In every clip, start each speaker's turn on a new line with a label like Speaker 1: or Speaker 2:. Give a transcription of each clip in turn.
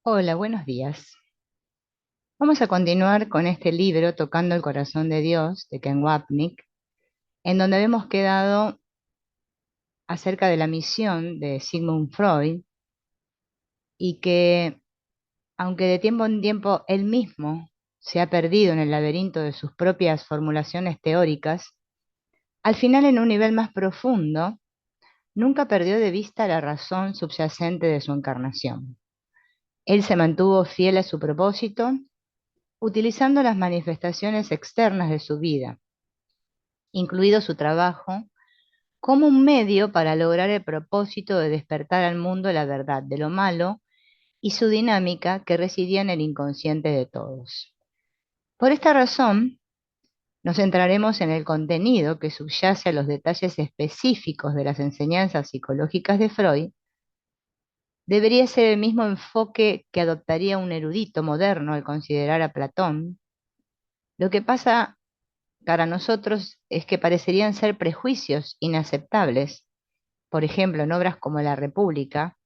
Speaker 1: Hola, buenos días. Vamos a continuar con este libro, Tocando el Corazón de Dios, de Ken Wapnick, en donde habíamos quedado acerca de la misión de Sigmund Freud y que, aunque de tiempo en tiempo él mismo se ha perdido en el laberinto de sus propias formulaciones teóricas, al final en un nivel más profundo, nunca perdió de vista la razón subyacente de su encarnación. Él se mantuvo fiel a su propósito, utilizando las manifestaciones externas de su vida, incluido su trabajo, como un medio para lograr el propósito de despertar al mundo la verdad de lo malo y su dinámica que residía en el inconsciente de todos. Por esta razón, nos centraremos en el contenido que subyace a los detalles específicos de las enseñanzas psicológicas de Freud. Debería ser el mismo enfoque que adoptaría un erudito moderno al considerar a Platón. Lo que pasa para nosotros es que parecerían ser prejuicios inaceptables, por ejemplo, en obras como La República,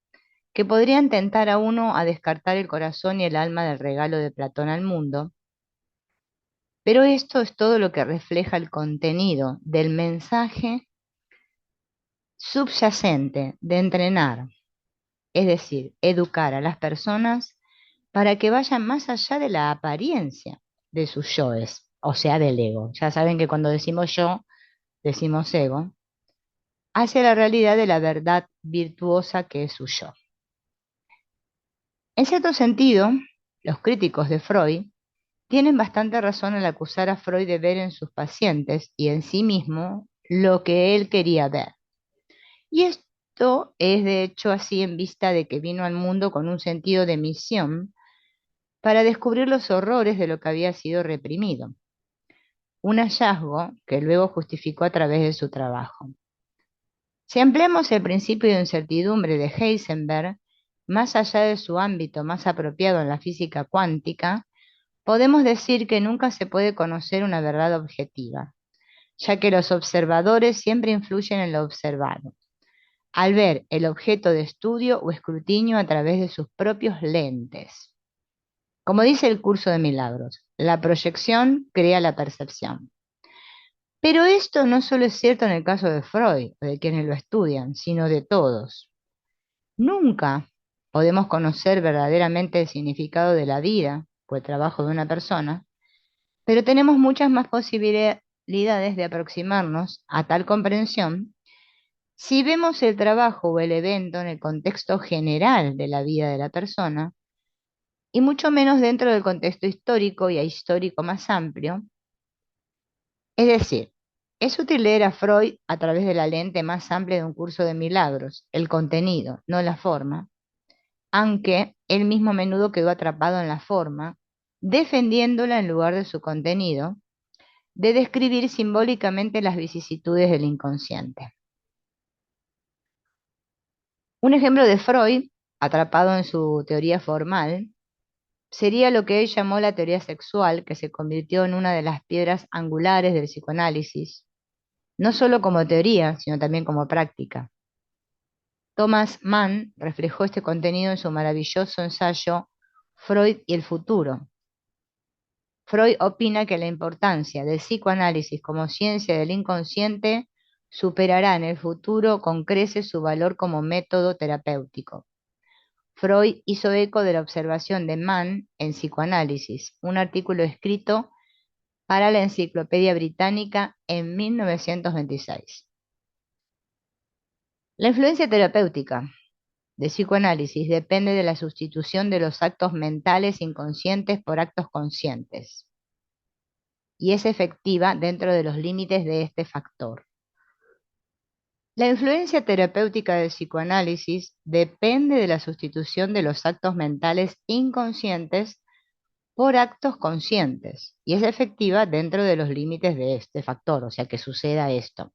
Speaker 1: que podrían tentar a uno a descartar el corazón y el alma del regalo de Platón al mundo, pero esto es todo lo que refleja el contenido del mensaje subyacente de entrenar, es decir, educar a las personas para que vayan más allá de la apariencia de sus yoes, o sea, del ego. Ya saben que cuando decimos yo, decimos ego, hacia la realidad de la verdad virtuosa que es su yo. En cierto sentido, los críticos de Freud tienen bastante razón al acusar a Freud de ver en sus pacientes y en sí mismo lo que él quería ver. Y esto es de hecho así en vista de que vino al mundo con un sentido de misión para descubrir los horrores de lo que había sido reprimido, un hallazgo que luego justificó a través de su trabajo. Si ampliamos el principio de incertidumbre de Heisenberg más allá de su ámbito más apropiado en la física cuántica, podemos decir que nunca se puede conocer una verdad objetiva, ya que los observadores siempre influyen en lo observado, al ver el objeto de estudio o escrutinio a través de sus propios lentes. Como dice el curso de milagros, la proyección crea la percepción. Pero esto no solo es cierto en el caso de Freud o de quienes lo estudian, sino de todos. Nunca podemos conocer verdaderamente el significado de la vida o el trabajo de una persona, pero tenemos muchas más posibilidades de aproximarnos a tal comprensión si vemos el trabajo o el evento en el contexto general de la vida de la persona y mucho menos dentro del contexto histórico y ahistórico más amplio. Es decir, es útil leer a Freud a través de la lente más amplia de un curso de milagros, el contenido, no la forma, aunque él mismo a menudo quedó atrapado en la forma, defendiéndola en lugar de su contenido, de describir simbólicamente las vicisitudes del inconsciente. Un ejemplo de Freud, atrapado en su teoría formal, sería lo que él llamó la teoría sexual, que se convirtió en una de las piedras angulares del psicoanálisis, no solo como teoría, sino también como práctica. Thomas Mann reflejó este contenido en su maravilloso ensayo Freud y el futuro. Freud opina que la importancia del psicoanálisis como ciencia del inconsciente superará en el futuro con creces su valor como método terapéutico. Freud hizo eco de la observación de Mann en Psicoanálisis, un artículo escrito para la Enciclopedia Británica en 1926. La influencia terapéutica de psicoanálisis depende de la sustitución de los actos mentales inconscientes por actos conscientes y es efectiva dentro de los límites de este factor. La influencia terapéutica del psicoanálisis depende de la sustitución de los actos mentales inconscientes por actos conscientes y es efectiva dentro de los límites de este factor, o sea que suceda esto.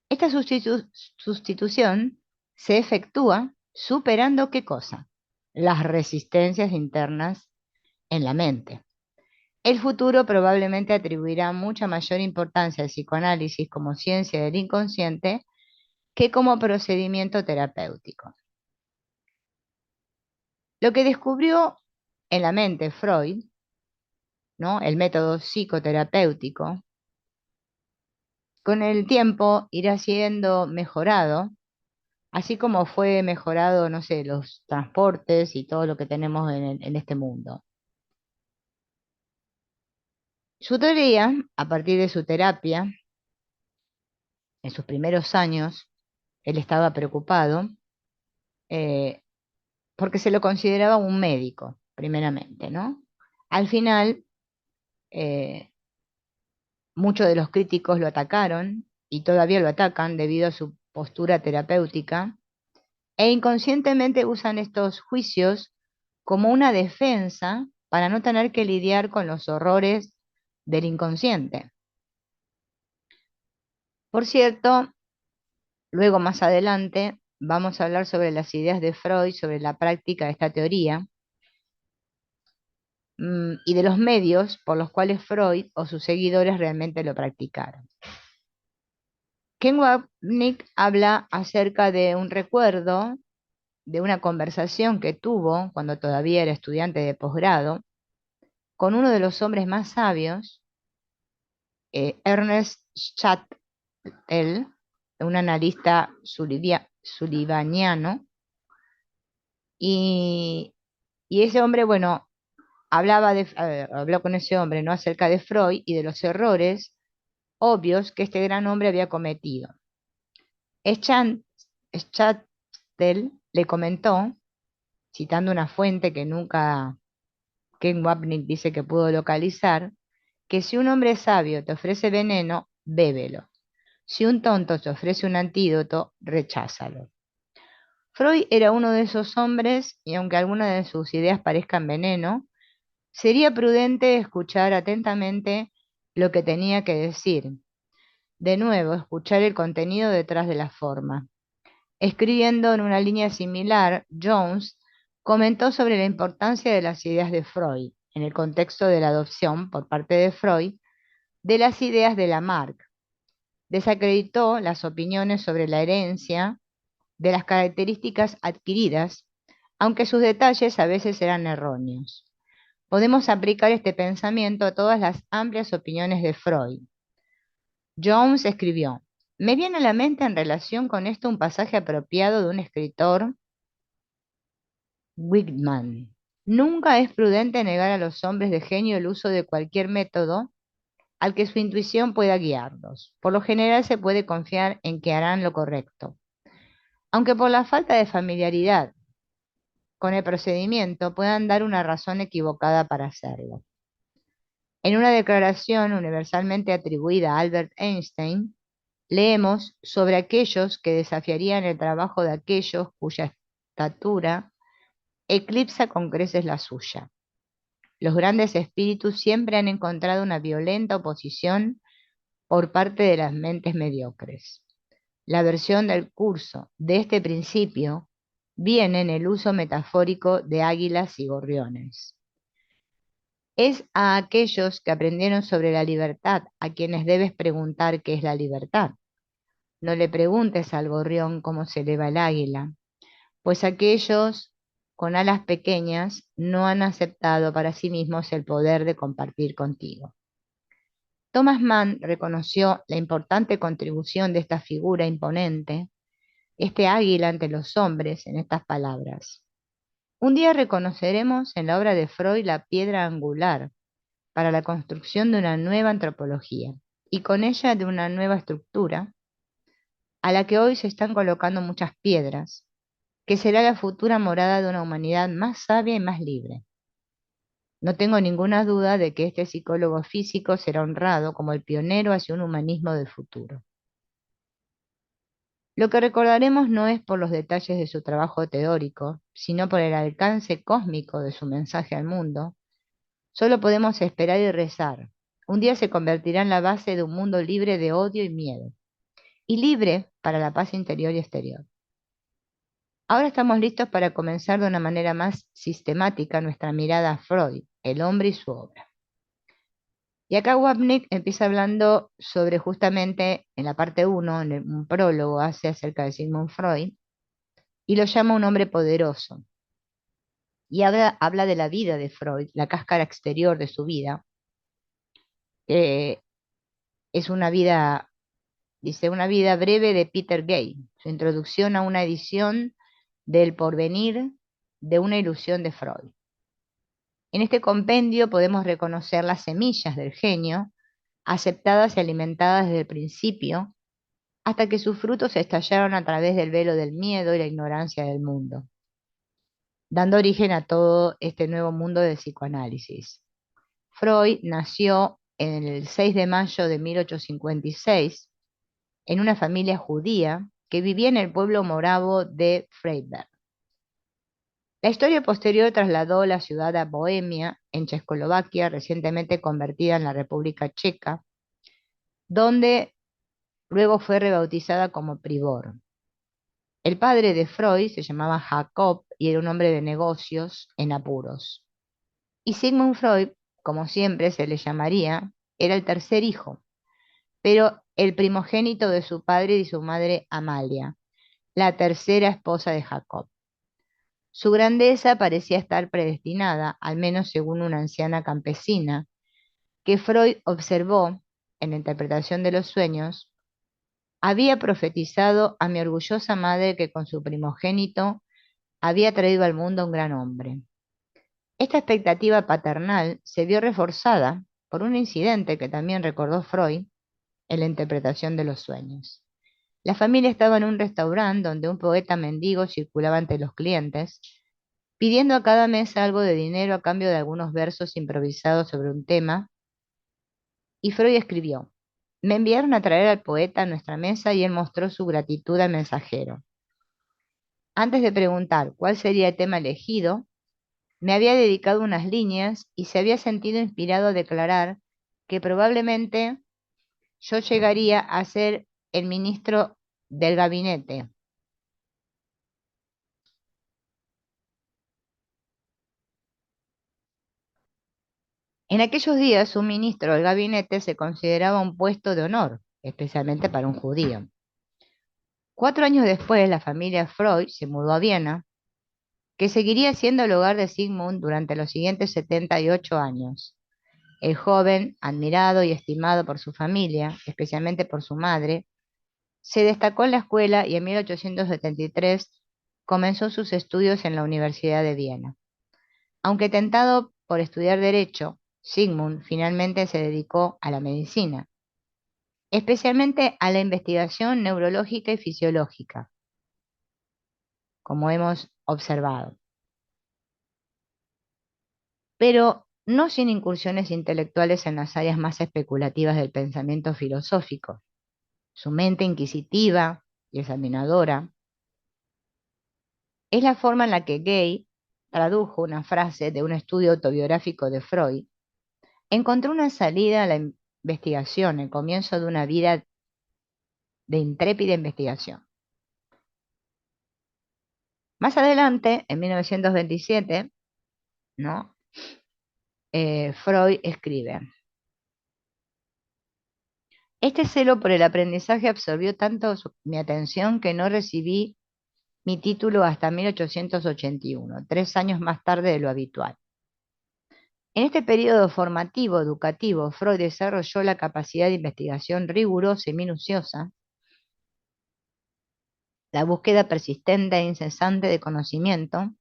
Speaker 1: Esta sustitución se efectúa superando ¿qué cosa? Las resistencias internas en la mente. El futuro probablemente atribuirá mucha mayor importancia al psicoanálisis como ciencia del inconsciente que como procedimiento terapéutico. Lo que descubrió en la mente Freud, ¿no? El método psicoterapéutico, con el tiempo irá siendo mejorado, así como fue mejorado, no sé, los transportes y todo lo que tenemos en este mundo. Su teoría, a partir de su terapia, en sus primeros años, él estaba preocupado eh, porque se lo consideraba un médico, primeramente, ¿no? Al final, eh, muchos de los críticos lo atacaron y todavía lo atacan debido a su postura terapéutica e inconscientemente usan estos juicios como una defensa para no tener que lidiar con los horrores del inconsciente. Por cierto, luego más adelante vamos a hablar sobre las ideas de Freud, sobre la práctica de esta teoría, y de los medios por los cuales Freud o sus seguidores realmente lo practicaron. Ken Wapnick habla acerca de un recuerdo de una conversación que tuvo cuando todavía era estudiante de posgrado con uno de los hombres más sabios, Ernest Schatel, un analista sullivaniano, y, y ese hombre, bueno, habló con ese hombre, ¿no? Acerca de Freud y de los errores obvios que este gran hombre había cometido. Schatel le comentó, citando una fuente que nunca Ken Wapnick dice que pudo localizar, que si un hombre sabio te ofrece veneno, bébelo. Si un tonto te ofrece un antídoto, recházalo. Freud era uno de esos hombres y aunque algunas de sus ideas parezcan veneno, sería prudente escuchar atentamente lo que tenía que decir. De nuevo, escuchar el contenido detrás de la forma. Escribiendo en una línea similar, Jones comentó sobre la importancia de las ideas de Freud en el contexto de la adopción por parte de Freud de las ideas de Lamarck. Desacreditó las opiniones sobre la herencia de las características adquiridas, aunque sus detalles a veces eran erróneos. Podemos aplicar este pensamiento a todas las amplias opiniones de Freud. Jones escribió: me viene a la mente en relación con esto un pasaje apropiado de un escritor, Whitman. Nunca es prudente negar a los hombres de genio el uso de cualquier método al que su intuición pueda guiarlos. Por lo general se puede confiar en que harán lo correcto, aunque por la falta de familiaridad con el procedimiento puedan dar una razón equivocada para hacerlo. En una declaración universalmente atribuida a Albert Einstein, leemos sobre aquellos que desafiarían el trabajo de aquellos cuya estatura eclipsa con creces la suya. Los grandes espíritus siempre han encontrado una violenta oposición por parte de las mentes mediocres. La versión del curso de este principio viene en el uso metafórico de águilas y gorriones. Es a aquellos que aprendieron sobre la libertad a quienes debes preguntar qué es la libertad. No le preguntes al gorrión cómo se eleva el águila, pues aquellos con alas pequeñas no han aceptado para sí mismos el poder de compartir contigo. Thomas Mann reconoció la importante contribución de esta figura imponente, este águila ante los hombres, en estas palabras. Un día reconoceremos en la obra de Freud la piedra angular para la construcción de una nueva antropología y con ella de una nueva estructura a la que hoy se están colocando muchas piedras, que será la futura morada de una humanidad más sabia y más libre. No tengo ninguna duda de que este psicólogo físico será honrado como el pionero hacia un humanismo del futuro. Lo que recordaremos no es por los detalles de su trabajo teórico, sino por el alcance cósmico de su mensaje al mundo. Solo podemos esperar y rezar. Un día se convertirá en la base de un mundo libre de odio y miedo, y libre para la paz interior y exterior. Ahora estamos listos para comenzar de una manera más sistemática nuestra mirada a Freud, el hombre y su obra. Y acá Wapnick empieza hablando sobre justamente en la parte 1, en un prólogo hace acerca de Sigmund Freud, y lo llama un hombre poderoso. y habla de la vida de Freud, la cáscara exterior de su vida, que es una vida, dice, una vida breve de Peter Gay, su introducción a una edición del porvenir de una ilusión de Freud. En este compendio podemos reconocer las semillas del genio, aceptadas y alimentadas desde el principio, hasta que sus frutos estallaron a través del velo del miedo y la ignorancia del mundo, dando origen a todo este nuevo mundo del psicoanálisis. Freud nació en el 6 de mayo de 1856 en una familia judía que vivía en el pueblo moravo de Freiberg. La historia posterior trasladó la ciudad a Bohemia, en Checoslovaquia, recientemente convertida en la República Checa, donde luego fue rebautizada como Pribor. El padre de Freud se llamaba Jacob y era un hombre de negocios en apuros. Y Sigmund Freud, como siempre se le llamaría, era el tercer hijo, pero el primogénito de su padre y su madre Amalia, la tercera esposa de Jacob. Su grandeza parecía estar predestinada, al menos según una anciana campesina, que Freud observó en la interpretación de los sueños. Había profetizado a mi orgullosa madre que con su primogénito había traído al mundo un gran hombre. Esta expectativa paternal se vio reforzada por un incidente que también recordó Freud en la interpretación de los sueños. La familia estaba en un restaurante donde un poeta mendigo circulaba ante los clientes, pidiendo a cada mesa algo de dinero a cambio de algunos versos improvisados sobre un tema, y Freud escribió: me enviaron a traer al poeta a nuestra mesa y él mostró su gratitud al mensajero. Antes de preguntar cuál sería el tema elegido, me había dedicado unas líneas y se había sentido inspirado a declarar que probablemente yo llegaría a ser el ministro del gabinete. En aquellos días, un ministro del gabinete se consideraba un puesto de honor, especialmente para un judío. 4 años después, la familia Freud se mudó a Viena, que seguiría siendo el hogar de Sigmund durante los siguientes 78 años. El joven, admirado y estimado por su familia, especialmente por su madre, se destacó en la escuela y en 1873 comenzó sus estudios en la Universidad de Viena. Aunque tentado por estudiar Derecho, Sigmund finalmente se dedicó a la medicina, especialmente a la investigación neurológica y fisiológica, como hemos observado, pero no sin incursiones intelectuales en las áreas más especulativas del pensamiento filosófico. Su mente inquisitiva y examinadora es la forma en la que Gay tradujo una frase de un estudio autobiográfico de Freud. Encontró una salida a la investigación, el comienzo de una vida de intrépida investigación. Más adelante, en 1927, ¿no? Freud escribe: este celo por el aprendizaje absorbió tanto mi atención que no recibí mi título hasta 1881, 3 años más tarde de lo habitual. En este periodo formativo educativo, Freud desarrolló la capacidad de investigación rigurosa y minuciosa, la búsqueda persistente e incesante de conocimiento,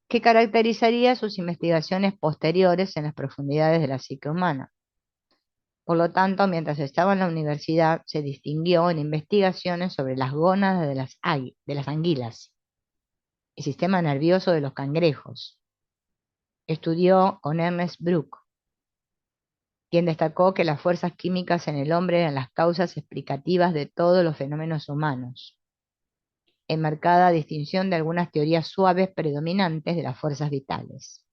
Speaker 1: que caracterizaría sus investigaciones posteriores en las profundidades de la psique humana. Por lo tanto, mientras estaba en la universidad, se distinguió en investigaciones sobre las gónadas de las anguilas, el sistema nervioso de los cangrejos. Estudió con Ernest Bruck, quien destacó que las fuerzas químicas en el hombre eran las causas explicativas de todos los fenómenos humanos, en marcada distinción de algunas teorías suaves predominantes de las fuerzas vitales.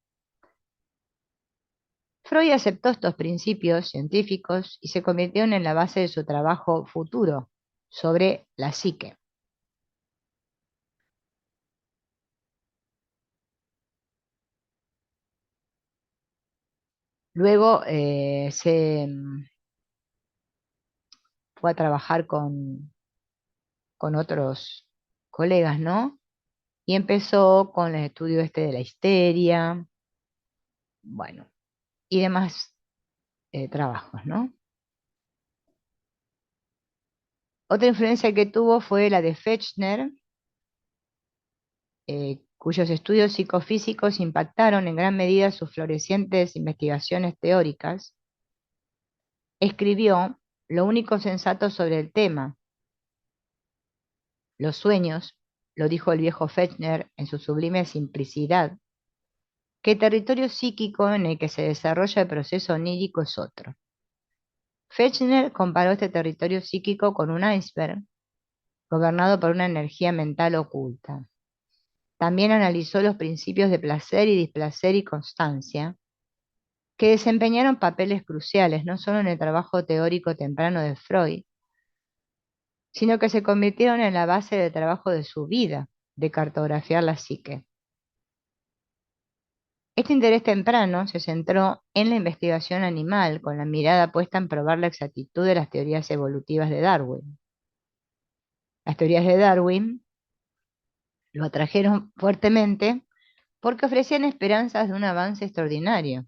Speaker 1: Freud aceptó estos principios científicos y se convirtieron en la base de su trabajo futuro sobre la psique. Luego fue a trabajar con otros colegas, ¿no? Y empezó con el estudio este de la histeria, bueno, y demás trabajos, ¿no? Otra influencia que tuvo fue la de Fechner, cuyos estudios psicofísicos impactaron en gran medida sus florecientes investigaciones teóricas. Escribió Lo único sensato sobre el tema, los sueños, lo dijo el viejo Fechner en su sublime simplicidad, que territorio psíquico en el que se desarrolla el proceso onírico es otro. Fechner comparó este territorio psíquico con un iceberg gobernado por una energía mental oculta. También analizó los principios de placer y displacer y constancia, que desempeñaron papeles cruciales no solo en el trabajo teórico temprano de Freud, sino que se convirtieron en la base del trabajo de su vida, de cartografiar la psique. Este interés temprano se centró en la investigación animal, con la mirada puesta en probar la exactitud de las teorías evolutivas de Darwin. Las teorías de Darwin lo atrajeron fuertemente porque ofrecían esperanzas de un avance extraordinario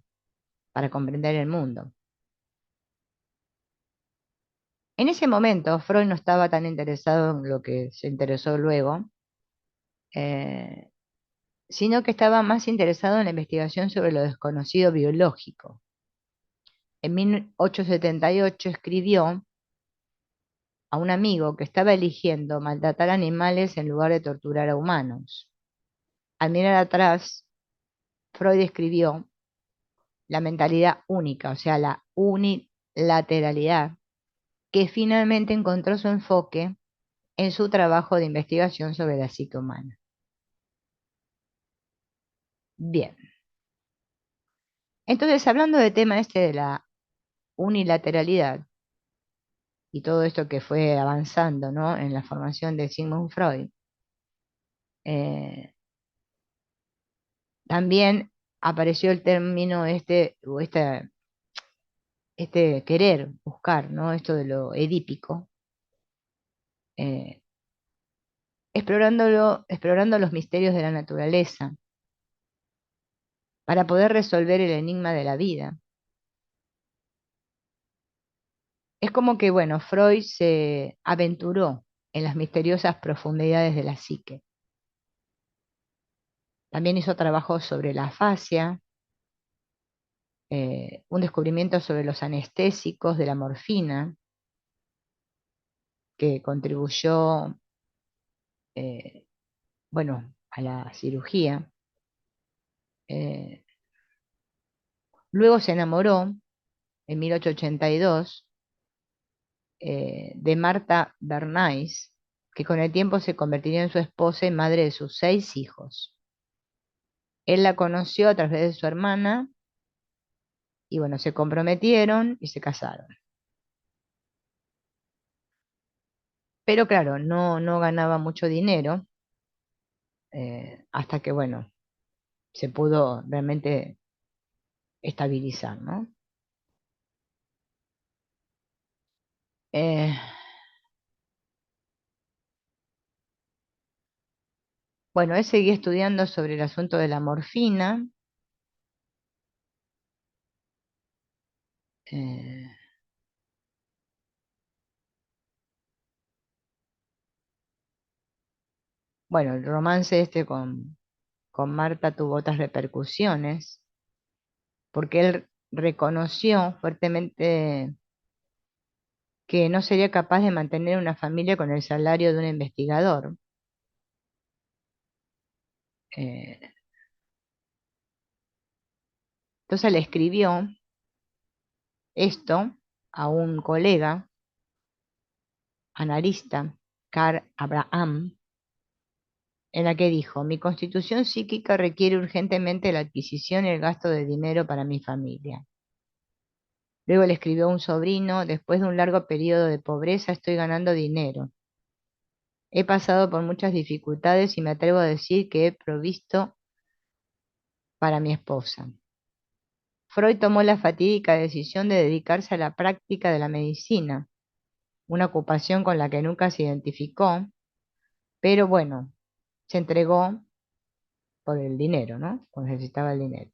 Speaker 1: para comprender el mundo. En ese momento, Freud no estaba tan interesado en lo que se interesó luego, eh, sino que estaba más interesado en la investigación sobre lo desconocido biológico. En 1878 escribió a un amigo que estaba eligiendo maltratar animales en lugar de torturar a humanos. Al mirar atrás, Freud escribió la mentalidad única, o sea, la unilateralidad, que finalmente encontró su enfoque en su trabajo de investigación sobre la psique humana. Bien, entonces hablando del tema este de la unilateralidad y todo esto que fue avanzando, ¿no?, en la formación de Sigmund Freud, eh, también apareció el término este, o este querer, buscar, ¿no?, esto de lo edípico, eh, explorando los misterios de la naturaleza para poder resolver el enigma de la vida. Es como que, bueno, Freud se aventuró en las misteriosas profundidades de la psique. También hizo trabajos sobre la afasia, un descubrimiento sobre los anestésicos de la morfina, que contribuyó, eh, bueno, a la cirugía. Eh, Luego se enamoró, en 1882, de Martha Bernays, que con el tiempo se convertiría en su esposa y madre de sus 6 hijos. Él la conoció a través de su hermana y bueno, se comprometieron y se casaron. Pero claro, no ganaba mucho dinero, hasta que bueno, se pudo realmente estabilizar, ¿no? Eh, bueno, él seguía estudiando sobre el asunto de la morfina. eh, bueno, el romance este con Marta tuvo otras repercusiones, porque él reconoció fuertemente que no sería capaz de mantener una familia con el salario de un investigador. Eh, entonces le escribió esto a un colega analista, Carl Abraham, en la que dijo: mi constitución psíquica requiere urgentemente la adquisición y el gasto de dinero para mi familia. Luego le escribió a un sobrino: después de un largo periodo de pobreza estoy ganando dinero. He pasado por muchas dificultades y me atrevo a decir que he provisto para mi esposa. Freud tomó la fatídica decisión de dedicarse a la práctica de la medicina, una ocupación con la que nunca se identificó, pero bueno, se entregó por el dinero, ¿no? Cuando necesitaba el dinero.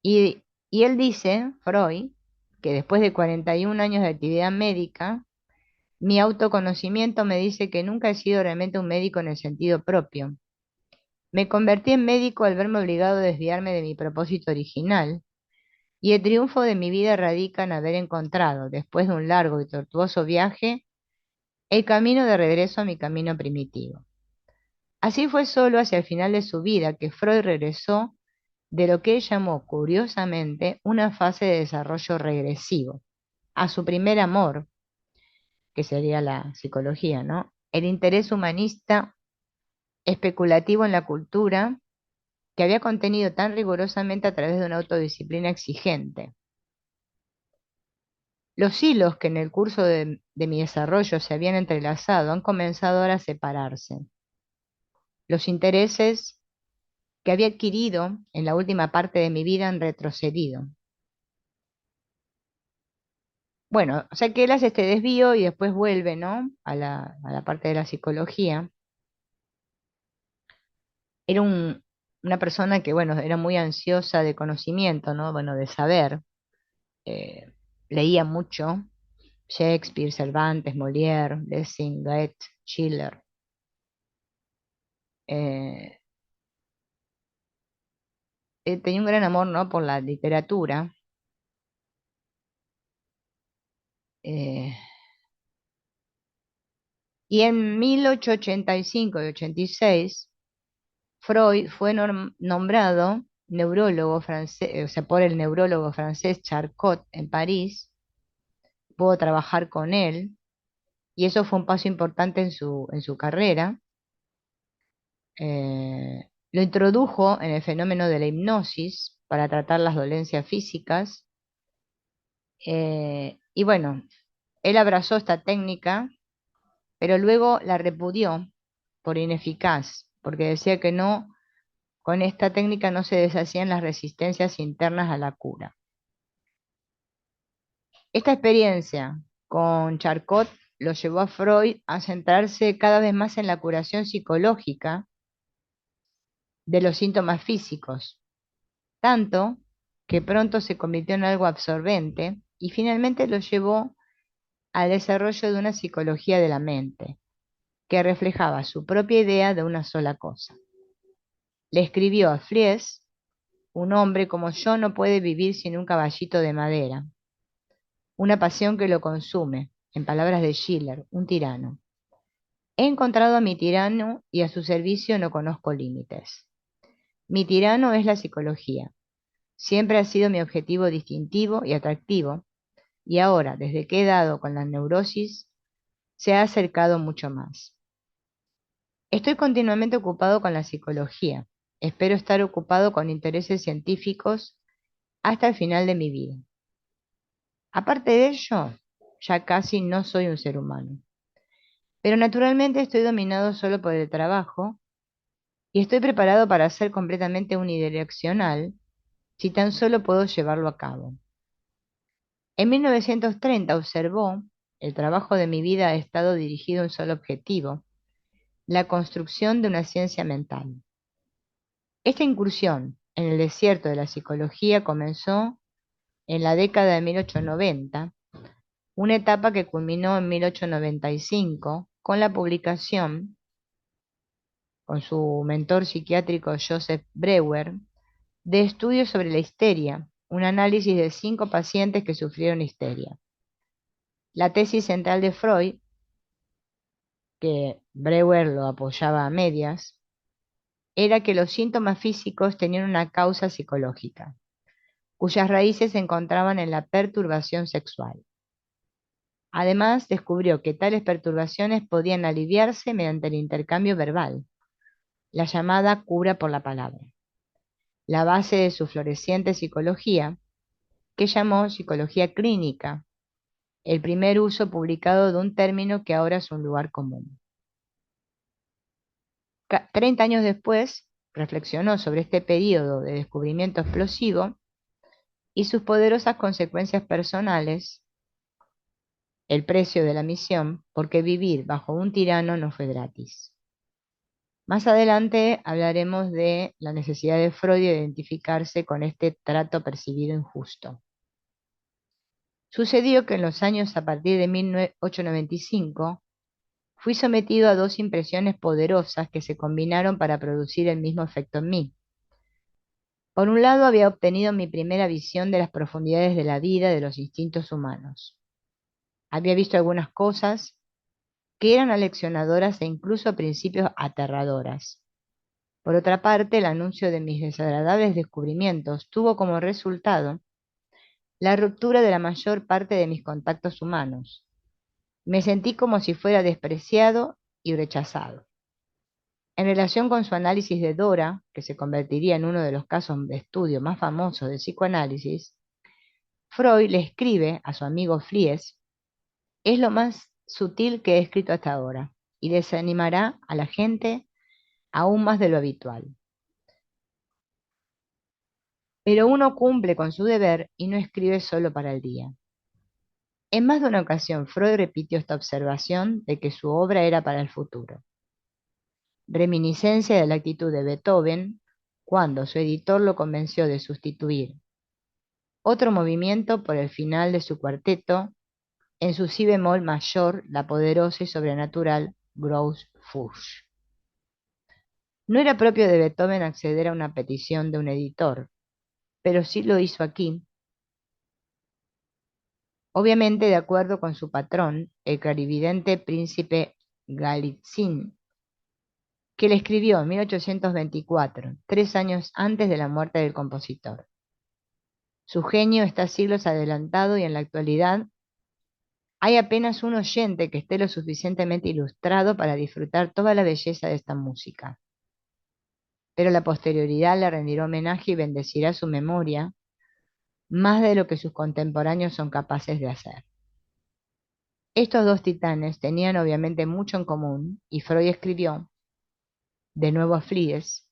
Speaker 1: Y él dice, Freud, que después de 41 años de actividad médica, mi autoconocimiento me dice que nunca he sido realmente un médico en el sentido propio. Me convertí en médico al verme obligado a desviarme de mi propósito original, y el triunfo de mi vida radica en haber encontrado, después de un largo y tortuoso viaje, el camino de regreso a mi camino primitivo. Así fue solo hacia el final de su vida que Freud regresó de lo que él llamó, curiosamente, una fase de desarrollo regresivo, a su primer amor, que sería la psicología, ¿no? El interés humanista especulativo en la cultura que había contenido tan rigurosamente a través de una autodisciplina exigente. Los hilos que en el curso de mi desarrollo se habían entrelazado han comenzado ahora a separarse. Los intereses que había adquirido en la última parte de mi vida han retrocedido. Bueno, o sea que él hace este desvío y después vuelve, ¿no? A la parte de la psicología. Era una persona que, bueno, era muy ansiosa de conocimiento, ¿no? Bueno, de saber. eh, Leía mucho Shakespeare, Cervantes, Molière, Lessing, Goethe, Schiller. Eh, Tenía un gran amor, ¿no? Por la literatura. eh, y en 1885 y 86, Freud fue nombrado neurólogo francés, o sea, por el neurólogo francés Charcot en París. Pudo trabajar con él y eso fue un paso importante en su carrera. Lo introdujo en el fenómeno de la hipnosis para tratar las dolencias físicas. Y bueno, él abrazó esta técnica, pero luego la repudió por ineficaz, porque decía que no, con esta técnica no se deshacían las resistencias internas a la cura. Esta experiencia con Charcot lo llevó a Freud a centrarse cada vez más en la curación psicológica de los síntomas físicos, tanto que pronto se convirtió en algo absorbente y finalmente lo llevó al desarrollo de una psicología de la mente, que reflejaba su propia idea de una sola cosa. Le escribió a Fries: un hombre como yo no puede vivir sin un caballito de madera, una pasión que lo consume, en palabras de Schiller, un tirano. He encontrado a mi tirano y a su servicio no conozco límites. Mi tirano es la psicología. Siempre ha sido mi objetivo distintivo y atractivo, y ahora, desde que he dado con la neurosis, se ha acercado mucho más. Estoy continuamente ocupado con la psicología. Espero estar ocupado con intereses científicos hasta el final de mi vida. Aparte de ello, ya casi no soy un ser humano. Pero naturalmente estoy dominado solo por el trabajo y estoy preparado para ser completamente unidireccional si tan solo puedo llevarlo a cabo. En 1930 observó: el trabajo de mi vida ha estado dirigido a un solo objetivo, la construcción de una ciencia mental. Esta incursión en el desierto de la psicología comenzó en la década de 1890, una etapa que culminó en 1895 con la publicación, con su mentor psiquiátrico Joseph Breuer, de estudios sobre la histeria, un análisis de 5 pacientes que sufrieron histeria. La tesis central de Freud, que Breuer lo apoyaba a medias, era que los síntomas físicos tenían una causa psicológica, cuyas raíces se encontraban en la perturbación sexual. Además, descubrió que tales perturbaciones podían aliviarse mediante el intercambio verbal, la llamada cura por la palabra, la base de su floreciente psicología, que llamó psicología clínica, el primer uso publicado de un término que ahora es un lugar común. 30 años después, reflexionó sobre este periodo de descubrimiento explosivo y sus poderosas consecuencias personales, el precio de la misión, porque vivir bajo un tirano no fue gratis. Más adelante hablaremos de la necesidad de Freud de identificarse con este trato percibido injusto. Sucedió que en los años a partir de 1895 fui sometido a dos impresiones poderosas que se combinaron para producir el mismo efecto en mí. Por un lado, había obtenido mi primera visión de las profundidades de la vida, de los instintos humanos. Había visto algunas cosas que eran aleccionadoras e incluso a principios aterradoras. Por otra parte, el anuncio de mis desagradables descubrimientos tuvo como resultado la ruptura de la mayor parte de mis contactos humanos. Me sentí como si fuera despreciado y rechazado. En relación con su análisis de Dora, que se convertiría en uno de los casos de estudio más famosos del psicoanálisis, Freud le escribe a su amigo Fliess: es lo más sutil que he escrito hasta ahora, y desanimará a la gente aún más de lo habitual. Pero uno cumple con su deber y no escribe solo para el día. En más de una ocasión, Freud repitió esta observación de que su obra era para el futuro, reminiscencia de la actitud de Beethoven cuando su editor lo convenció de sustituir otro movimiento por el final de su cuarteto en su si bemol mayor, la poderosa y sobrenatural Grosse Furche. No era propio de Beethoven acceder a una petición de un editor, pero sí lo hizo aquí, obviamente de acuerdo con su patrón, el clarividente príncipe Galitzin, que le escribió en 1824, 3 años antes de la muerte del compositor. Su genio está siglos adelantado y en la actualidad hay apenas un oyente que esté lo suficientemente ilustrado para disfrutar toda la belleza de esta música. Pero la posterioridad le rendirá homenaje y bendecirá su memoria más de lo que sus contemporáneos son capaces de hacer. Estos dos titanes tenían obviamente mucho en común, y Freud escribió, de nuevo a Fliess: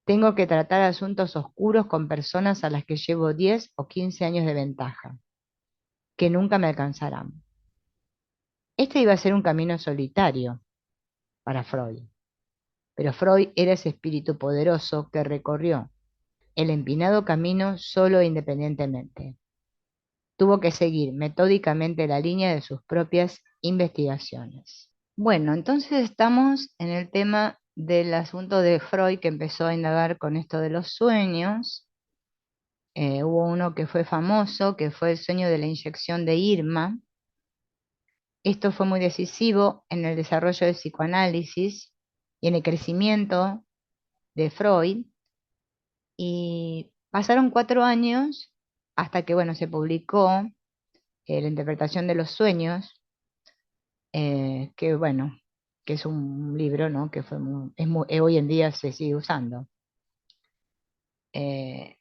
Speaker 1: tengo que tratar asuntos oscuros con personas a las que llevo 10 o 15 años de ventaja, que nunca me alcanzarán. Este iba a ser un camino solitario para Freud, pero Freud era ese espíritu poderoso que recorrió el empinado camino solo e independientemente. Tuvo que seguir metódicamente la línea de sus propias investigaciones. Bueno, entonces estamos en el tema del asunto de Freud, que empezó a indagar con esto de los sueños. Hubo uno que fue famoso, que fue el sueño de la inyección de Irma. Esto fue muy decisivo en el desarrollo del psicoanálisis y en el crecimiento de Freud. Y pasaron 4 años hasta que, bueno, se publicó la interpretación de los sueños, que bueno, que es un libro, ¿no? Que fue hoy en día se sigue usando. Eh,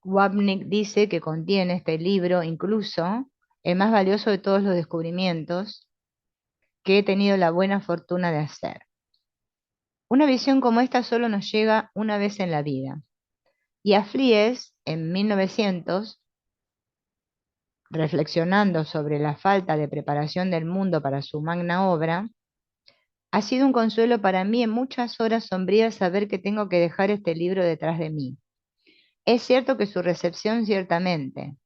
Speaker 1: Wapnick dice que contiene este libro incluso el más valioso de todos los descubrimientos que he tenido la buena fortuna de hacer. Una visión como esta solo nos llega una vez en la vida. Y a Fliess, en 1900, reflexionando sobre la falta de preparación del mundo para su magna obra, ha sido un consuelo para mí en muchas horas sombrías saber que tengo que dejar este libro detrás de mí. Es cierto que su recepción, ciertamente,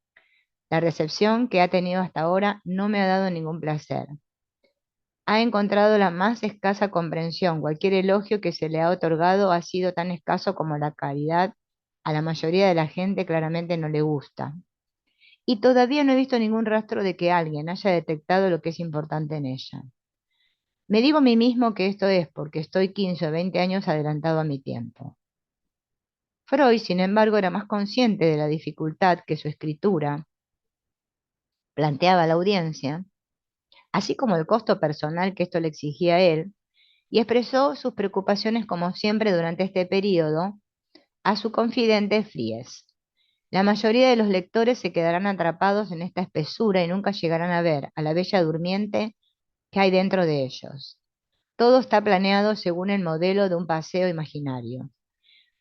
Speaker 1: la recepción que ha tenido hasta ahora no me ha dado ningún placer. Ha encontrado la más escasa comprensión. Cualquier elogio que se le ha otorgado ha sido tan escaso como la caridad. A la mayoría de la gente claramente no le gusta. Y todavía no he visto ningún rastro de que alguien haya detectado lo que es importante en ella. Me digo a mí mismo que esto es porque estoy 15 o 20 años adelantado a mi tiempo. Freud, sin embargo, era más consciente de la dificultad que su escritura planteaba a la audiencia, así como el costo personal que esto le exigía a él, y expresó sus preocupaciones como siempre durante este periodo a su confidente Fliess. La mayoría de los lectores se quedarán atrapados en esta espesura y nunca llegarán a ver a la bella durmiente que hay dentro de ellos. Todo está planeado según el modelo de un paseo imaginario.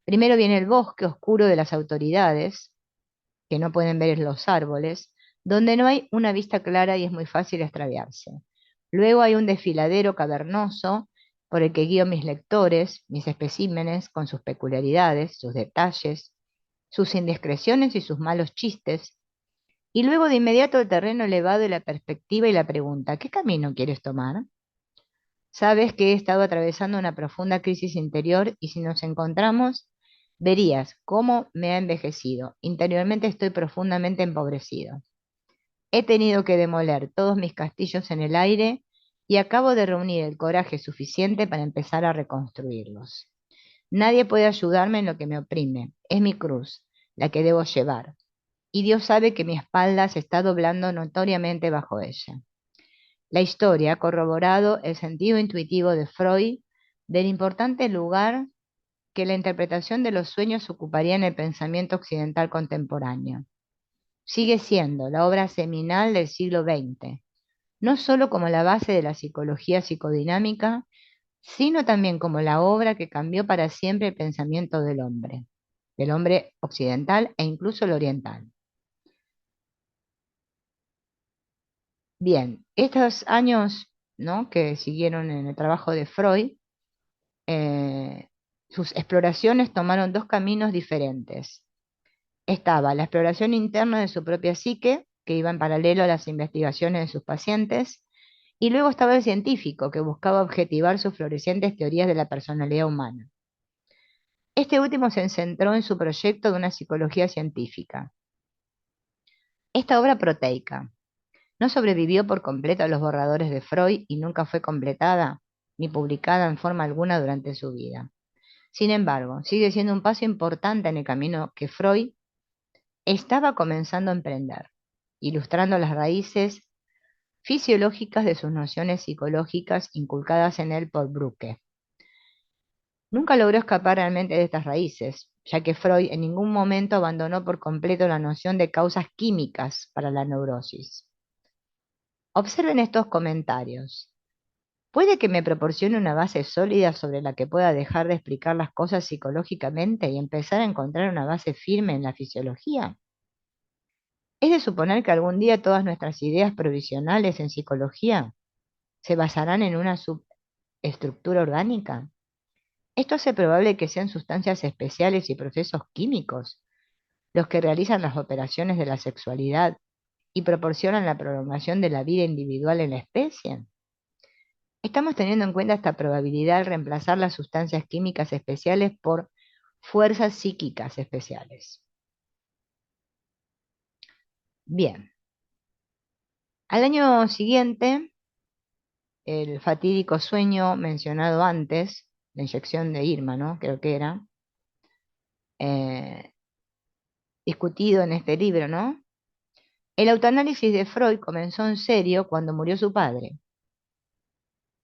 Speaker 1: Primero viene el bosque oscuro de las autoridades, que no pueden ver los árboles, donde no hay una vista clara y es muy fácil extraviarse. Luego hay un desfiladero cavernoso por el que guío mis lectores, mis especímenes, con sus peculiaridades, sus detalles, sus indiscreciones y sus malos chistes, y luego de inmediato el terreno elevado y la perspectiva y la pregunta, ¿qué camino quieres tomar? Sabes que he estado atravesando una profunda crisis interior y si nos encontramos, verías cómo me ha envejecido. Interiormente estoy profundamente empobrecido. He tenido que demoler todos mis castillos en el aire y acabo de reunir el coraje suficiente para empezar a reconstruirlos. Nadie puede ayudarme en lo que me oprime. Es mi cruz, la que debo llevar. Y Dios sabe que mi espalda se está doblando notoriamente bajo ella. La historia ha corroborado el sentido intuitivo de Freud del importante lugar que la interpretación de los sueños ocuparía en el pensamiento occidental contemporáneo. Sigue siendo la obra seminal del siglo XX, no solo como la base de la psicología psicodinámica, sino también como la obra que cambió para siempre el pensamiento del hombre occidental e incluso el oriental. Bien, estos años, ¿no?, que siguieron en el trabajo de Freud, eh, sus exploraciones tomaron dos caminos diferentes. Estaba la exploración interna de su propia psique, que iba en paralelo a las investigaciones de sus pacientes, y luego estaba el científico, que buscaba objetivar sus florecientes teorías de la personalidad humana. Este último se centró en su proyecto de una psicología científica. Esta obra proteica no sobrevivió por completo a los borradores de Freud y nunca fue completada ni publicada en forma alguna durante su vida. Sin embargo, sigue siendo un paso importante en el camino que Freud estaba comenzando a emprender, ilustrando las raíces fisiológicas de sus nociones psicológicas inculcadas en él por Brücke. Nunca logró escapar realmente de estas raíces, ya que Freud en ningún momento abandonó por completo la noción de causas químicas para la neurosis. Observen estos comentarios. ¿Puede que me proporcione una base sólida sobre la que pueda dejar de explicar las cosas psicológicamente y empezar a encontrar una base firme en la fisiología? ¿Es de suponer que algún día todas nuestras ideas provisionales en psicología se basarán en una subestructura orgánica? Esto hace probable que sean sustancias especiales y procesos químicos los que realizan las operaciones de la sexualidad y proporcionan la prolongación de la vida individual en la especie. Estamos teniendo en cuenta esta probabilidad al reemplazar las sustancias químicas especiales por fuerzas psíquicas especiales. Bien, al año siguiente, el fatídico sueño mencionado antes, la inyección de Irma, ¿no? Creo que era, eh, discutido en este libro, ¿no? El autoanálisis de Freud comenzó en serio cuando murió su padre.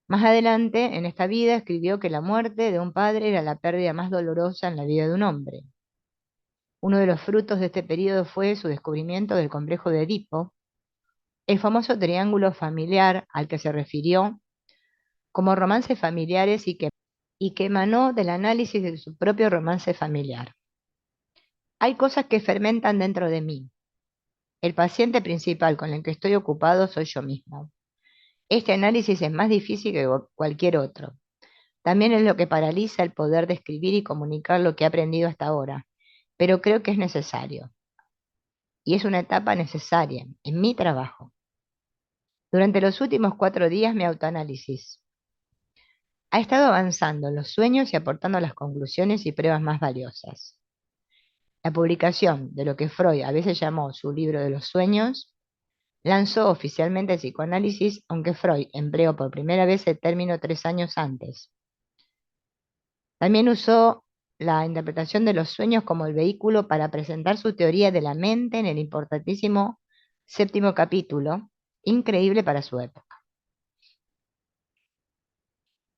Speaker 1: Más adelante, en esta vida, escribió que la muerte de un padre era la pérdida más dolorosa en la vida de un hombre. Uno de los frutos de este periodo fue su descubrimiento del complejo de Edipo, el famoso triángulo familiar al que se refirió como romances familiares y que emanó del análisis de su propio romance familiar. Hay cosas que fermentan dentro de mí. El paciente principal con el que estoy ocupado soy yo mismo. Este análisis es más difícil que cualquier otro. También es lo que paraliza el poder de escribir y comunicar lo que he aprendido hasta ahora, pero creo que es necesario. Y es una etapa necesaria en mi trabajo. Durante los últimos 4 días mi autoanálisis ha estado avanzando en los sueños y aportando las conclusiones y pruebas más valiosas. La publicación de lo que Freud a veces llamó su libro de los sueños lanzó oficialmente el psicoanálisis, aunque Freud empleó por primera vez el término 3 años antes. También usó la interpretación de los sueños como el vehículo para presentar su teoría de la mente en el importantísimo 7º capítulo, increíble para su época.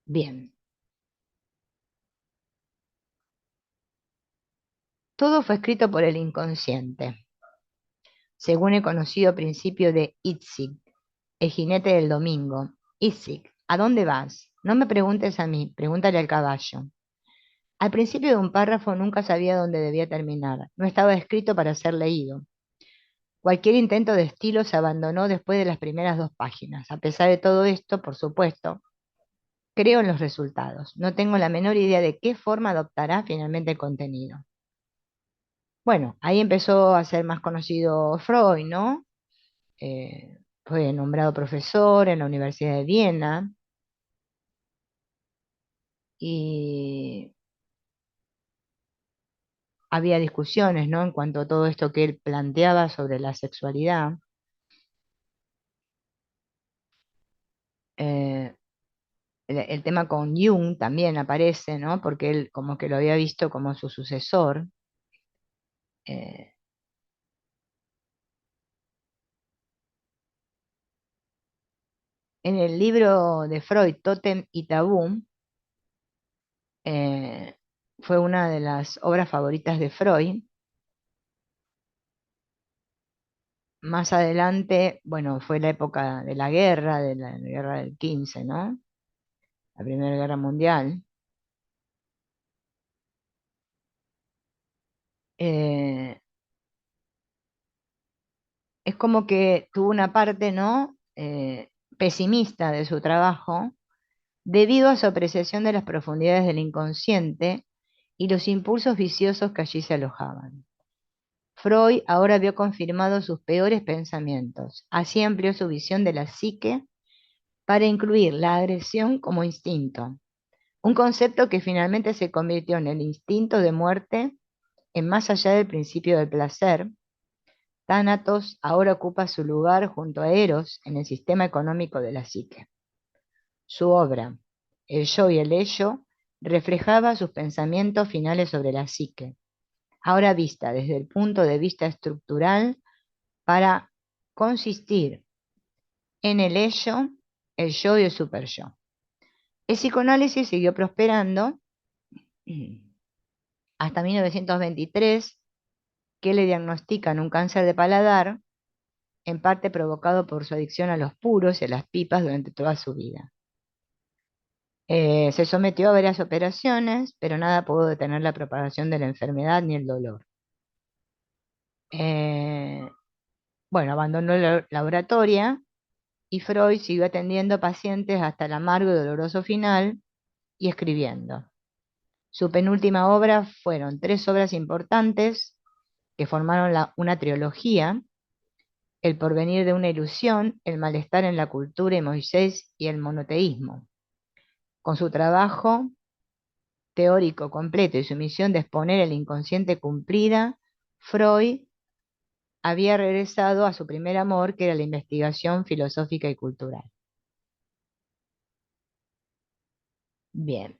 Speaker 1: Bien, todo fue escrito por el inconsciente, según el conocido principio de Itzig, el jinete del domingo. Itzig, ¿a dónde vas? No me preguntes a mí, pregúntale al caballo. Al principio de un párrafo nunca sabía dónde debía terminar, no estaba escrito para ser leído. Cualquier intento de estilo se abandonó después de las primeras 2 páginas. A pesar de todo esto, por supuesto, Creo en los resultados. No tengo la menor idea de qué forma adoptará finalmente el contenido. Bueno, ahí empezó a ser más conocido Freud, ¿no? Fue nombrado profesor en la Universidad de Viena y había discusiones, ¿no? En cuanto a todo esto que él planteaba sobre la sexualidad. Eh, el tema con Jung también aparece, ¿no? Porque él como que lo había visto como su sucesor. Eh, en el libro de Freud, Tótem y Tabú, eh, fue una de las obras favoritas de Freud. Más adelante, bueno, fue la época de la guerra del 15, ¿no? La Primera Guerra Mundial. Eh, es como que tuvo una parte, ¿no? Pesimista de su trabajo debido a su apreciación de las profundidades del inconsciente y los impulsos viciosos que allí se alojaban. Freud ahora vio confirmados sus peores pensamientos. Así amplió su visión de la psique para incluir la agresión como instinto, un concepto que finalmente se convirtió en el instinto de muerte en más allá del principio del placer. Thanatos ahora ocupa su lugar junto a Eros en el sistema económico de la psique. Su obra, El yo y el ello, reflejaba sus pensamientos finales sobre la psique, ahora vista desde el punto de vista estructural para consistir en el ello, el yo y el superyo. El psicoanálisis siguió prosperando hasta 1923, que le diagnostican un cáncer de paladar, en parte provocado por su adicción a los puros y a las pipas durante toda su vida. Se sometió a varias operaciones, pero nada pudo detener la propagación de la enfermedad ni el dolor. Eh, bueno, abandonó la laboratoria y Freud siguió atendiendo pacientes hasta el amargo y doloroso final y escribiendo. Su penúltima obra fueron tres obras importantes que formaron una trilogía: El porvenir de una ilusión, El malestar en la cultura y Moisés y el monoteísmo. Con su trabajo teórico completo y su misión de exponer el inconsciente cumplida, Freud había regresado a su primer amor, que era la investigación filosófica y cultural. Bien,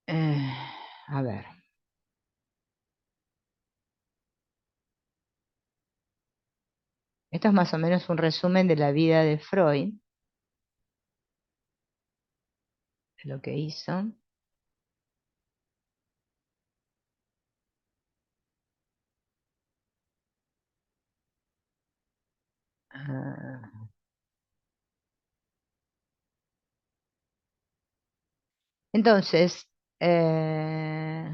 Speaker 1: eh, a ver, esto es más o menos un resumen de la vida de Freud, de lo que hizo. Ah, entonces, eh,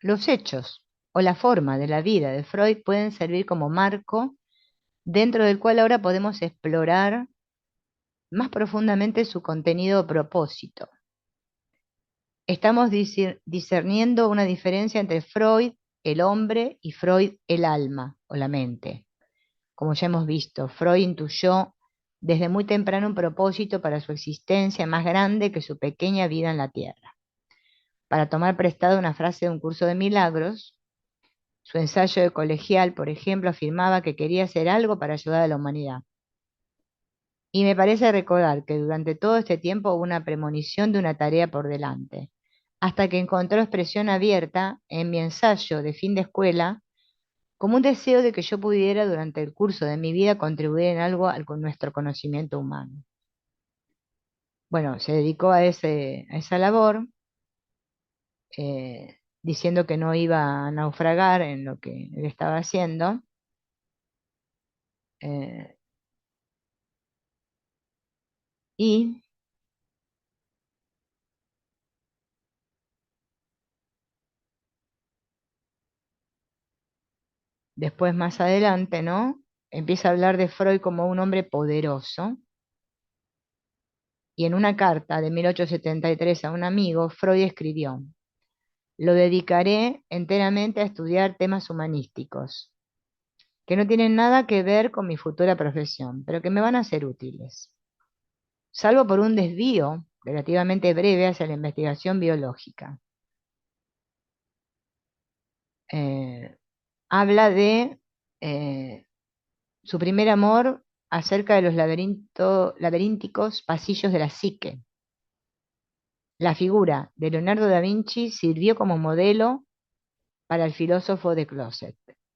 Speaker 1: los hechos o la forma de la vida de Freud pueden servir como marco dentro del cual ahora podemos explorar más profundamente su contenido o propósito. Estamos discerniendo una diferencia entre Freud, el hombre, y Freud, el alma o la mente. Como ya hemos visto, Freud intuyó desde muy temprano un propósito para su existencia más grande que su pequeña vida en la Tierra. Para tomar prestada una frase de un curso de milagros, su ensayo de colegial, por ejemplo, afirmaba que quería hacer algo para ayudar a la humanidad. Y me parece recordar que durante todo este tiempo hubo una premonición de una tarea por delante, hasta que encontró expresión abierta en mi ensayo de fin de escuela como un deseo de que yo pudiera durante el curso de mi vida contribuir en algo con nuestro conocimiento humano. Bueno, se dedicó a esa labor, diciendo que no iba a naufragar en lo que él estaba haciendo. eh, y después, más adelante, ¿no? Empieza a hablar de Freud como un hombre poderoso, Y en una carta de 1873 a un amigo, Freud escribió: lo dedicaré enteramente a estudiar temas humanísticos, que no tienen nada que ver con mi futura profesión, pero que me van a ser útiles, salvo por un desvío relativamente breve hacia la investigación biológica. Eh, Habla de eh, su primer amor acerca de los laberínticos pasillos de la psique. La figura de Leonardo da Vinci sirvió como modelo para el filósofo de closet,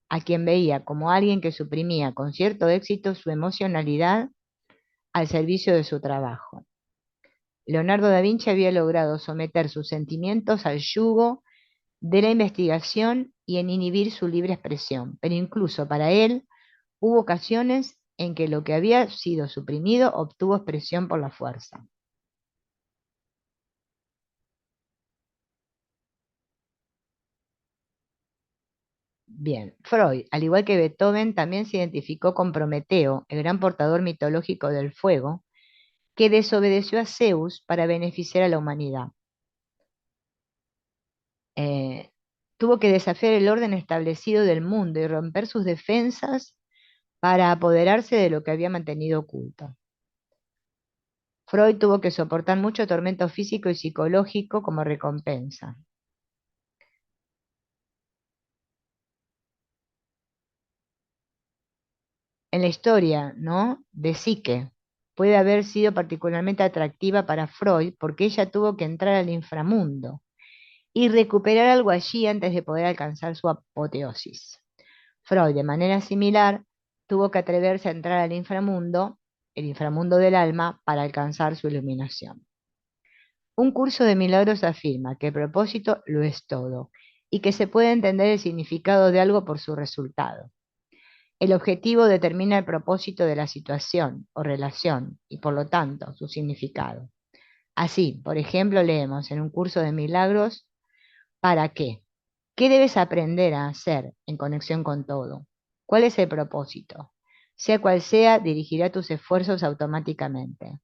Speaker 1: a quien veía como alguien que suprimía con cierto éxito su emocionalidad al servicio de su trabajo. Leonardo da Vinci había logrado someter sus sentimientos al yugo de la investigación y en inhibir su libre expresión, pero incluso para él hubo ocasiones en que lo que había sido suprimido obtuvo expresión por la fuerza. Bien, Freud, al igual que Beethoven, también se identificó con Prometeo, el gran portador mitológico del fuego, que desobedeció a Zeus para beneficiar a la humanidad. Eh, Tuvo que desafiar el orden establecido del mundo y romper sus defensas para apoderarse de lo que había mantenido oculto. Freud tuvo que soportar mucho tormento físico y psicológico como recompensa. En la historia, ¿no?, de Psique, puede haber sido particularmente atractiva para Freud porque ella tuvo que entrar al inframundo y recuperar algo allí antes de poder alcanzar su apoteosis. Freud, de manera similar, tuvo que atreverse a entrar al inframundo, el inframundo del alma, para alcanzar su iluminación. Un curso de milagros afirma que el propósito lo es todo y que se puede entender el significado de algo por su resultado. El objetivo determina el propósito de la situación o relación y por lo tanto su significado. Así, por ejemplo, leemos en un curso de milagros: ¿para qué? ¿Qué debes aprender a hacer en conexión con todo? ¿Cuál es el propósito? Sea cual sea, dirigirá tus esfuerzos automáticamente.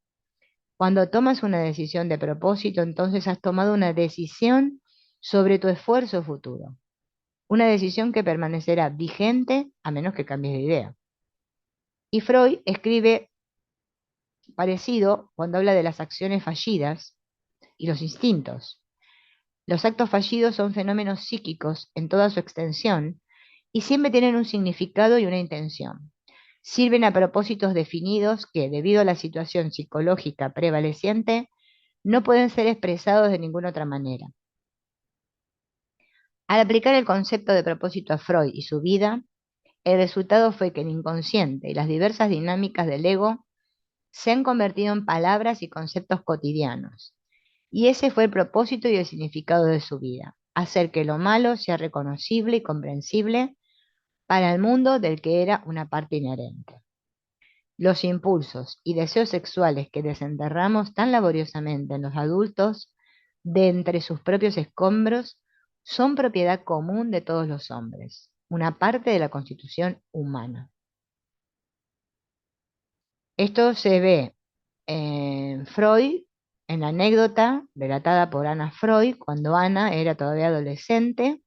Speaker 1: Cuando tomas una decisión de propósito, entonces has tomado una decisión sobre tu esfuerzo futuro. Una decisión que permanecerá vigente a menos que cambies de idea. Y Freud escribe parecido cuando habla de las acciones fallidas y los instintos. Los actos fallidos son fenómenos psíquicos en toda su extensión y siempre tienen un significado y una intención. Sirven a propósitos definidos que, debido a la situación psicológica prevaleciente, no pueden ser expresados de ninguna otra manera. Al aplicar el concepto de propósito a Freud y su vida, el resultado fue que el inconsciente y las diversas dinámicas del ego se han convertido en palabras y conceptos cotidianos. Y ese fue el propósito y el significado de su vida: hacer que lo malo sea reconocible y comprensible para el mundo del que era una parte inherente. Los impulsos y deseos sexuales que desenterramos tan laboriosamente en los adultos de entre sus propios escombros son propiedad común de todos los hombres, una parte de la constitución humana. Esto se ve en Freud, en la anécdota relatada por Ana Freud, cuando Ana era todavía adolescente,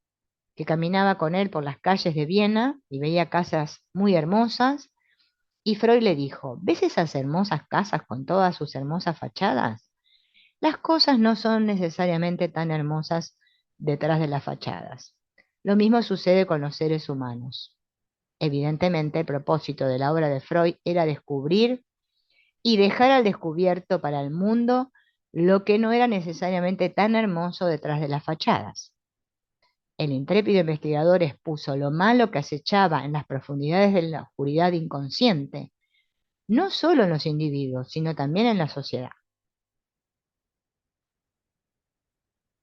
Speaker 1: que caminaba con él por las calles de Viena y veía casas muy hermosas, y Freud le dijo: ¿ves esas hermosas casas con todas sus hermosas fachadas? Las cosas no son necesariamente tan hermosas detrás de las fachadas. Lo mismo sucede con los seres humanos. Evidentemente, el propósito de la obra de Freud era descubrir y dejar al descubierto para el mundo lo que no era necesariamente tan hermoso detrás de las fachadas. El intrépido investigador expuso lo malo que acechaba en las profundidades de la oscuridad inconsciente, no solo en los individuos, sino también en la sociedad.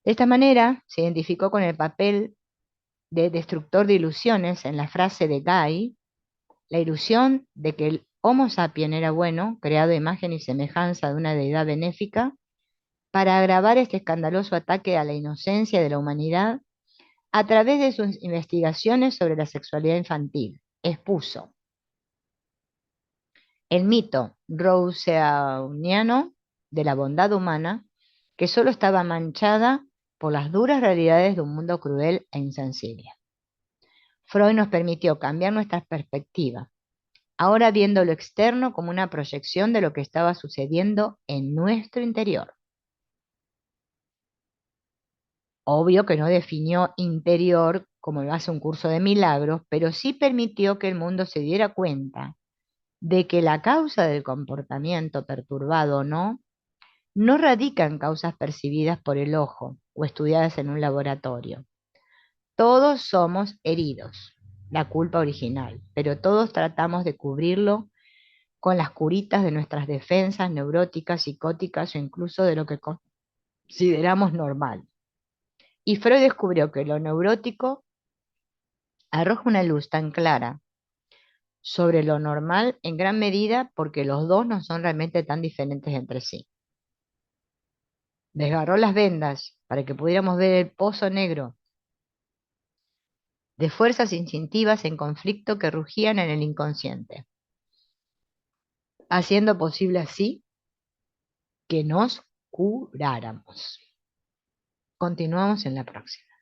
Speaker 1: De esta manera, se identificó con el papel de destructor de ilusiones en la frase de Guy: la ilusión de que el Homo sapiens era bueno, creado a imagen y semejanza de una deidad benéfica, para agravar este escandaloso ataque a la inocencia de la humanidad a través de sus investigaciones sobre la sexualidad infantil. Expuso el mito rouseauniano de la bondad humana que solo estaba manchada por las duras realidades de un mundo cruel e insensible. Freud nos permitió cambiar nuestra perspectiva, ahora viendo lo externo como una proyección de lo que estaba sucediendo en nuestro interior. Obvio que no definió interior como lo hace un curso de milagros, pero sí permitió que el mundo se diera cuenta de que la causa del comportamiento perturbado o no, no radica en causas percibidas por el ojo o estudiadas en un laboratorio. Todos somos heridos, la culpa original, pero todos tratamos de cubrirlo con las curitas de nuestras defensas neuróticas, psicóticas o incluso de lo que consideramos normal. Y Freud descubrió que lo neurótico arroja una luz tan clara sobre lo normal en gran medida porque los dos no son realmente tan diferentes entre sí. Desgarró las vendas para que pudiéramos ver el pozo negro de fuerzas instintivas en conflicto que rugían en el inconsciente, haciendo posible así que nos curáramos. Continuamos en la próxima.